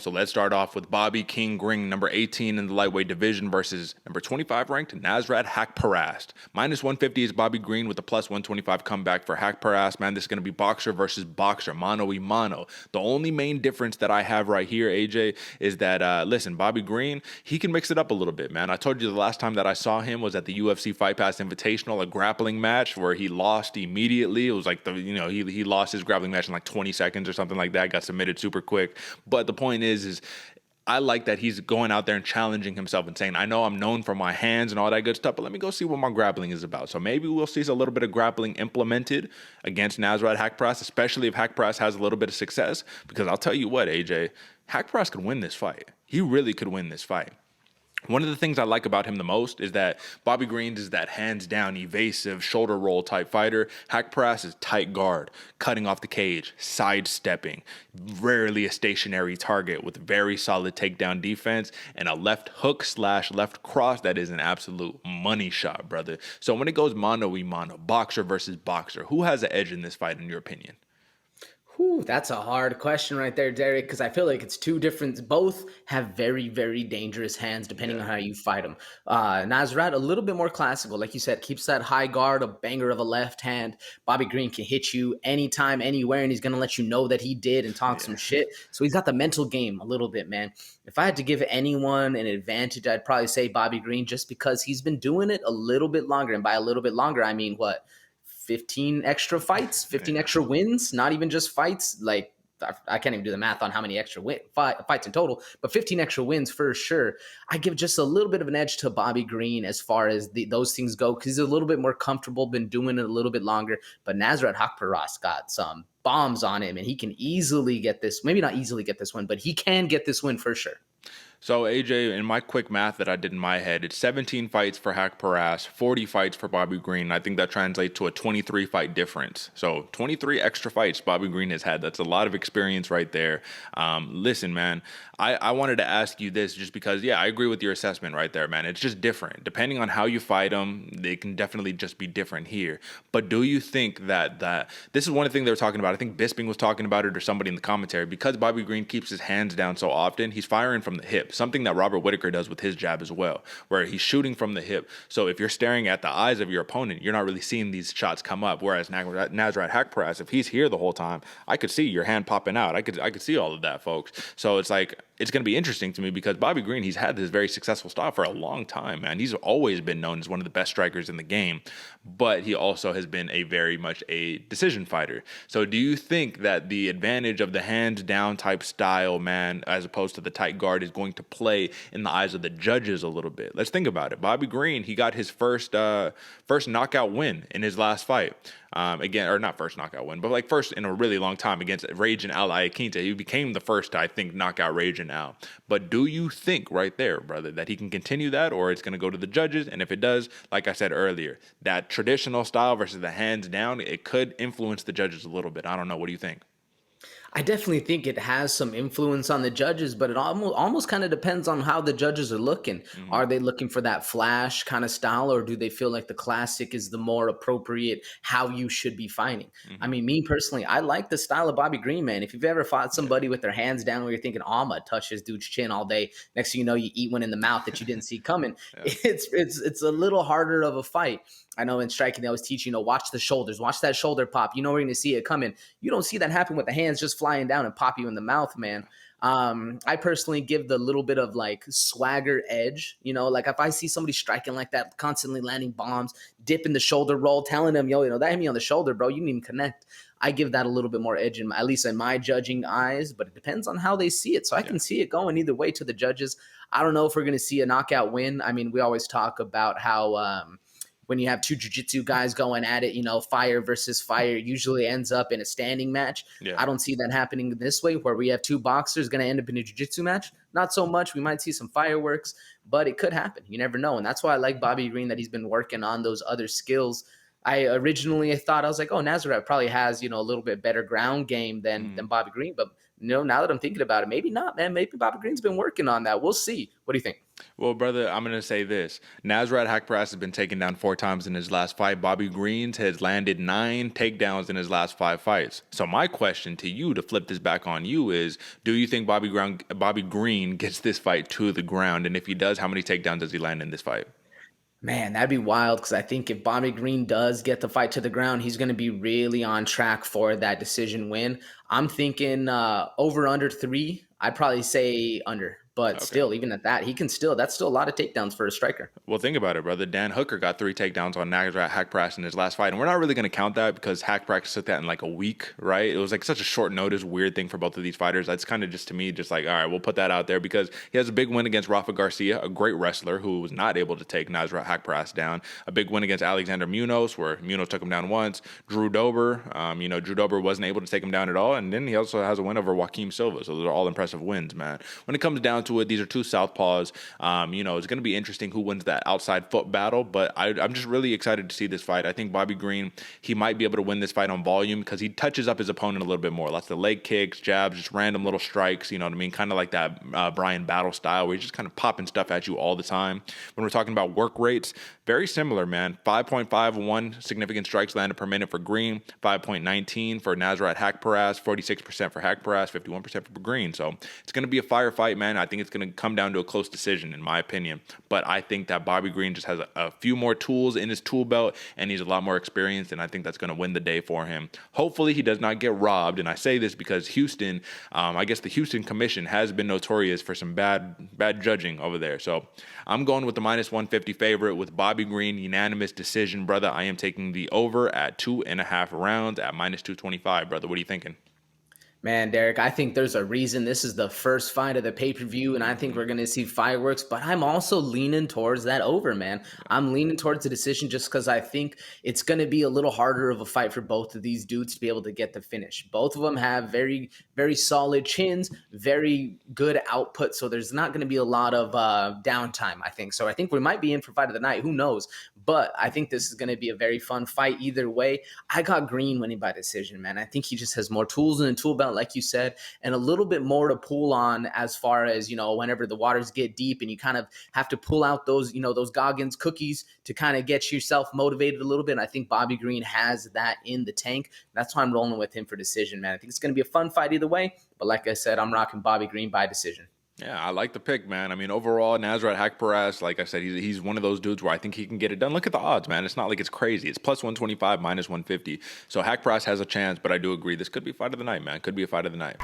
So let's start off with Bobby King Green, number 18 in the lightweight division versus number 25 ranked NASRAT HAQPARAST. Minus 150 is Bobby Green with a plus 125 comeback for HAQPARAST. Man, this is going to be boxer versus boxer, mano y mano. The only main difference that I have right here, AJ, is that, listen, Bobby Green, he can mix it up a little bit, man. I told you the last time that I saw him was at the UFC Fight Pass Invitational, a grappling match where he lost immediately. It was like, he lost his grappling match in like 20 seconds or something like that, got submitted super quick. But the point is I like that he's going out there and challenging himself and saying, I know I'm known for my hands and all that good stuff, but let me go see what my grappling is about. So maybe we'll see a little bit of grappling implemented against NASRAT HAQPARAST, especially if HAQPARAST has a little bit of success, because I'll tell you what, AJ, HAQPARAST could win this fight. He really could win this fight. One of the things I like about him the most is that Bobby Green is that hands-down, evasive, shoulder roll type fighter. HAQPARAST is tight guard, cutting off the cage, sidestepping, rarely a stationary target with very solid takedown defense and a left hook / left cross that is an absolute money shot, brother. So when it goes mano y mano, boxer versus boxer, who has the edge in this fight in your opinion? Whew, that's a hard question right there, Derek, because I feel like it's two different. Both have very, very dangerous hands depending on how you fight them. Nasrat, a little bit more classical. Like you said, keeps that high guard, a banger of a left hand. Bobby Green can hit you anytime, anywhere, and he's going to let you know that he did and talk some shit. So he's got the mental game a little bit, man. If I had to give anyone an advantage, I'd probably say Bobby Green just because he's been doing it a little bit longer. And by a little bit longer, I mean what? 15 extra fights, 15 extra wins, not even just fights. Like, I can't even do the math on how many extra fights in total, but 15 extra wins for sure. I give just a little bit of an edge to Bobby Green as far as those things go, because he's a little bit more comfortable, been doing it a little bit longer. But NASRAT HAQPARAST got some bombs on him, and he can easily get this, maybe not easily get this win, but he can get this win for sure. So, AJ, in my quick math that I did in my head, it's 17 fights for HAQPARAST, 40 fights for Bobby Green. I think that translates to a 23-fight difference. So, 23 extra fights Bobby Green has had. That's a lot of experience right there. Listen, man, I wanted to ask you this just because, I agree with your assessment right there, man. It's just different. Depending on how you fight them, they can definitely just be different here. But do you think that this is one of the things they were talking about? I think Bisping was talking about it or somebody in the commentary. Because Bobby Green keeps his hands down so often, he's firing from the hip. Something that Robert Whitaker does with his jab as well, where he's shooting from the hip. So if you're staring at the eyes of your opponent, you're not really seeing these shots come up. Whereas NASRAT HAQPARAST, if he's here the whole time, I could see your hand popping out. I could see all of that, folks. So it's like, it's going to be interesting to me because Bobby Green, he's had this very successful style for a long time, man. He's always been known as one of the best strikers in the game, but he also has been a very much a decision fighter. So do you think that the advantage of the hands down type style, man, as opposed to the tight guard is going to play in the eyes of the judges a little bit? Let's think about it. Bobby Green, he got his first knockout win in his last fight. Again, or not first knockout win, but like first in a really long time against Raging Al Iaquinta. He became the first, I think, knockout Raging Al. But do you think right there, brother, that he can continue that, or it's going to go to the judges? And if it does, like I said earlier, that traditional style versus the hands down, it could influence the judges a little bit. I don't know. What do you think? I definitely think it has some influence on the judges, but it almost kind of depends on how the judges are looking. Mm-hmm. Are they looking for that flash kind of style, or do they feel like the classic is the more appropriate how you should be fighting? Mm-hmm. I mean, me personally, I like the style of Bobby Green, man. If you've ever fought somebody with their hands down where you're thinking, oh, I'm going to touch this dude's chin all day. Next thing you know, you eat one in the mouth that you didn't see coming. It's a little harder of a fight. I know in striking, they always teach, watch the shoulders, watch that shoulder pop. You know, we're going to see it coming. You don't see that happen with the hands just flying down and pop you in the mouth, man. I personally give the little bit of like swagger edge, like if I see somebody striking like that, constantly landing bombs, dipping the shoulder roll, telling them, that hit me on the shoulder, bro. You didn't even connect. I give that a little bit more edge, at least in my judging eyes, but it depends on how they see it. So I can see it going either way to the judges. I don't know if we're going to see a knockout win. I mean, we always talk about how, when you have two jiu-jitsu guys going at it, fire versus fire usually ends up in a standing match. Yeah. I don't see that happening this way where we have two boxers going to end up in a jiu-jitsu match. Not so much. We might see some fireworks, but it could happen. You never know. And that's why I like Bobby Green, that he's been working on those other skills. I originally thought, I was like, oh, NASRAT probably has, a little bit better ground game than Bobby Green. But now that I'm thinking about it, maybe not, man. Maybe Bobby Green's been working on that. We'll see. What do you think? Well, brother, I'm going to say this. NASRAT HAQPARAST has been taken down 4 times in his last fight. Bobby Green has landed 9 takedowns in his last 5 fights. So my question to you, to flip this back on you, is do you think Bobby Green gets this fight to the ground? And if he does, how many takedowns does he land in this fight? Man, that'd be wild because I think if Bobby Green does get the fight to the ground, he's going to be really on track for that decision win. I'm thinking over under 3. I'd probably say under, but Okay. still, even at that, that's still a lot of takedowns for a striker. Well, think about it, brother. Dan Hooker got 3 takedowns on NASRAT HAQPARAST in his last fight, and we're not really going to count that because HAQPARAST took that in like a week, right? It was like such a short notice, weird thing for both of these fighters. That's kind of just, to me, just like, all right, we'll put that out there because he has a big win against Rafa Garcia, a great wrestler who was not able to take NASRAT HAQPARAST down. A big win against Alexander Munoz, where Munoz took him down once. Drew Dober, Drew Dober wasn't able to take him down at all, and then he also has a win over Joaquim Silva. So those are all impressive wins, man. When it comes down to it, these are 2 southpaws. It's going to be interesting who wins that outside foot battle, but I'm just really excited to see this fight. I think Bobby Green, he might be able to win this fight on volume because he touches up his opponent a little bit more. Lots of leg kicks, jabs, just random little strikes, you know what I mean? Kind of like that Brian Battle style where he's just kind of popping stuff at you all the time. When we're talking about work rates, very similar, man. 5.51 significant strikes landed per minute for Green, 5.19 for NASRAT HAQPARAST, 46% for HAQPARAST, 51% for Green. So it's going to be a firefight, man. I think it's going to come down to a close decision, in my opinion. But I think that Bobby Green just has a few more tools in his tool belt, and he's a lot more experienced, and I think that's going to win the day for him. Hopefully he does not get robbed, and I say this because Houston, I guess the Houston Commission has been notorious for some bad judging over there. So I'm going with the -150 favorite with Bobby Green, unanimous decision, brother. I am taking the over at 2.5 rounds at -225, brother. What are you thinking? Man, Derek, I think there's a reason this is the first fight of the pay-per-view, and I think we're going to see fireworks, but I'm also leaning towards that over, man. I'm leaning towards the decision just because I think it's going to be a little harder of a fight for both of these dudes to be able to get the finish. Both of them have very, very solid chins, very good output, so there's not going to be a lot of downtime, I think. So I think we might be in for fight of the night. Who knows? But I think this is going to be a very fun fight either way. I got Green winning by decision, man. I think he just has more tools in the tool belt, like you said, and a little bit more to pull on as far as, whenever the waters get deep and you kind of have to pull out those, those Goggins cookies to kind of get yourself motivated a little bit. And I think Bobby Green has that in the tank. That's why I'm rolling with him for decision, man. I think it's going to be a fun fight either way. But like I said, I'm rocking Bobby Green by decision. Yeah, I like the pick, man. I mean, overall, NASRAT HAQPARAST, like I said, he's one of those dudes where I think he can get it done. Look at the odds, man. It's not like it's crazy. It's +125, -150. So HAQPARAST has a chance, but I do agree. This could be fight of the night, man. Could be a fight of the night.